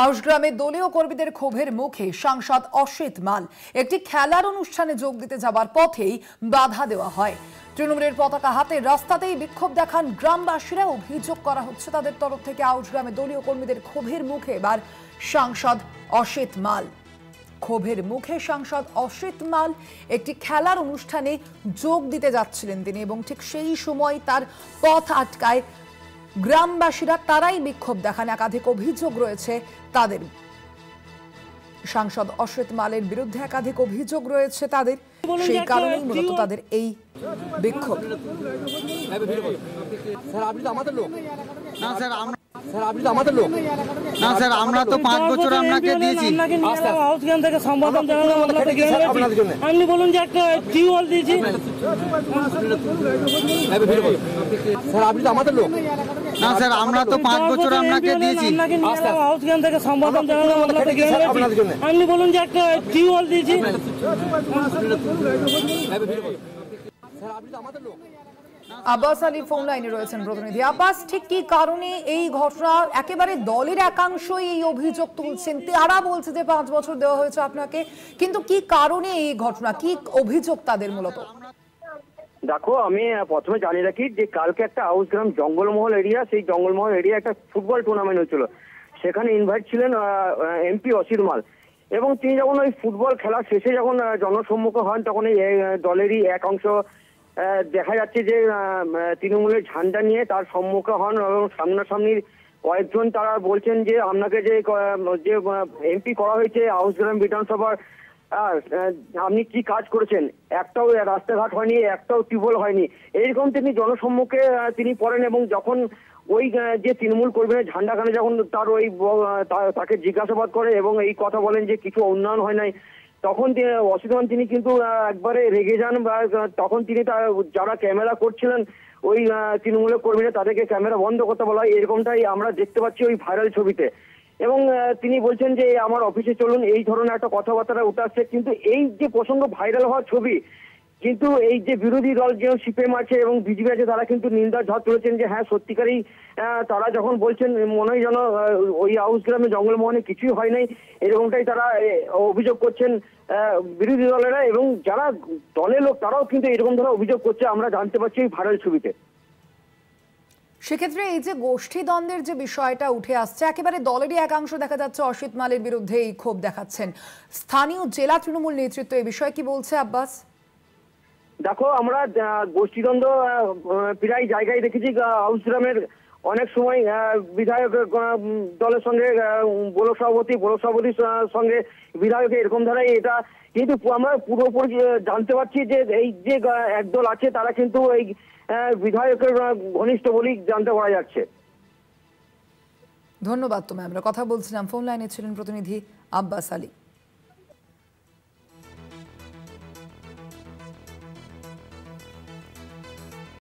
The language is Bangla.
আউশগ্রামে দলীয় কর্মীদের ক্ষোভের মুখে সাংসদ অসিত মাল একটি খেলার অনুষ্ঠানে যোগ দিতে যাবার পথেই বাধা দেওয়া হয়। তৃণমূলের পতাকা হাতে রাস্তাতেই বিক্ষোভ দেখান গ্রামবাসীরা। অভিযোগ করা হচ্ছে তাদের তরফ থেকে আউশগ্রামে দলীয় কর্মীদের ক্ষোভের মুখে এবার সাংসদ অসিত মাল। ক্ষোভের মুখে সাংসদ অসিত মাল একটি খেলার অনুষ্ঠানে যোগ দিতে যাচ্ছিলেন তিনি, এবং ঠিক সেই সময় তার পথ আটকায় গ্রামবাসীরা। তারাই বিক্ষোভ দেখান। একাধিক অভিযোগ রয়েছে তাদের। সাংসদ অসিত মালের বিরুদ্ধে একাধিক অভিযোগ রয়েছে তাদের, সেই কারণেই মূলত তাদের এই বিক্ষোভ। না স্যার, আমরা তো 5 বছর আপনাকে দিয়েছি। হাউসগ্রাম থেকে সম্বোধন জানালাম আপনাদের। আপনি বলুন যে একটা টিউবওয়েল দিয়েছি। স্যার আপনি তো আমাদের লোক। না স্যার, আমরা তো 5 বছর আপনাকে দিয়েছি। হাউসগ্রাম থেকে সম্বোধন জানালাম আপনাদের। আপনি বলুন যে একটা টিউবওয়েল দিয়েছি। স্যার আপনি তো আমাদের লোক। আব্বাস আলী ফোন লাইনে রয়েছেন প্রতিনিধি। আব্বাস, ঠিক কি কারণে এই ঘটনা? একেবারে দলের একাংশই এই অভিযোগ তুলছেন, তারা বলছে যে 5 বছর দেওয়া হয়েছে আপনাকে, কিন্তু কি কারণে এই ঘটনা, কি অভিযোগ তাদের মূলত? দেখো, আমি প্রথমে জানিয়ে রাখি যে কালকে একটা আউশগ্রাম জঙ্গলমহল এরিয়া, সেই জঙ্গলমহল এরিয়া একটা ফুটবল টুর্নামেন্ট হয়েছিল। সেখানে ইনভাইট ছিলেন এমপি অসিত মাল, এবং তিনি যখন ওই ফুটবল খেলা শেষে যখন জনসম্মুখ হন, তখন এই দলেরই এক অংশ দেখা যাচ্ছে যে তৃণমূলের ঝান্ডা নিয়ে তার সম্মুখে হন, এবং সামনাসামনি কয়েকজন তারা বলছেন যে আপনাকে যে এমপি করা হয়েছে আউশগ্রাম বিধানসভার, আপনি কি কাজ করেছেন? একটাও রাস্তাঘাট হয়নি, একটাও টিউবওয়েল হয়নি। এইরকম তিনি জনসম্মুখে তিনি পড়েন, এবং যখন ওই যে তৃণমূল কর্মীরা ঝান্ডাখানে যখন তার ওই তাকে জিজ্ঞাসাবাদ করে এবং এই কথা বলেন যে কিছু উন্নয়ন হয় নাই, তখন অসিত মাল তিনি কিন্তু একবারে রেগে যান। বা তখন তিনি যারা ক্যামেরা করছিলেন ওই তৃণমূলের কর্মীরা, তাদেরকে ক্যামেরা বন্ধ করতে বলা হয়। এরকমটাই আমরা দেখতে পাচ্ছি ওই ভাইরাল ছবিতে। এবং তিনি বলছেন যে আমার অফিসে চলুন, এই ধরনের একটা কথাবার্তা উঠে আসছে। কিন্তু এই যে প্রসঙ্গ ভাইরাল হওয়ার ছবি, কিন্তু এই যে বিরোধী দল যে সিপিএম আছে এবং বিজেপি আছে, তারা কিন্তু নিন্দার ঝড় তুলেছেন যে হ্যাঁ সত্যিকারই তারা যখন বলছেন মনে হয় যেন ওই আউশগ্রামে জঙ্গলমহলে কিছুই হয় নাই, এরকমটাই তারা অভিযোগ করছেন বিরোধী দলেরা। এবং যারা দলের লোক তারাও কিন্তু এরকম ধরনের অভিযোগ করছে, আমরা জানতে পারছি এই ভাইরাল ছবিতে। সেক্ষেত্রে এই যে গোষ্ঠী দ্বন্দ্বের যে বিষয়টা উঠে আসছে, একেবারে দলেরই একাংশ দেখা যাচ্ছে অসিত মালের বিরুদ্ধে এই ক্ষোভ দেখাচ্ছেন। স্থানীয় জেলা তৃণমূল নেতৃত্ব এই বিষয়ে কি বলছে আব্বাস? দেখো, আমরা গোষ্ঠীদ্বন্দ্ব প্রায় জায়গায় দেখেছি। আউশগ্রামের অনেক সময় বিধায়ক দলের সঙ্গে ব্লক সভাপতির সঙ্গে বিধায়ক এরকম ধারায় এটা, কিন্তু আমরা পুরোপুরি জানতে পারছি যে এই যে একদল আছে তারা কিন্তু এই বিধায়কের ঘনিষ্ঠ বলেই জানতে পারা যাচ্ছে। ধন্যবাদ তোমায়। আমরা কথা বলছিলাম, ফোন লাইনে ছিলেন প্রতিনিধি আব্বাস আলী।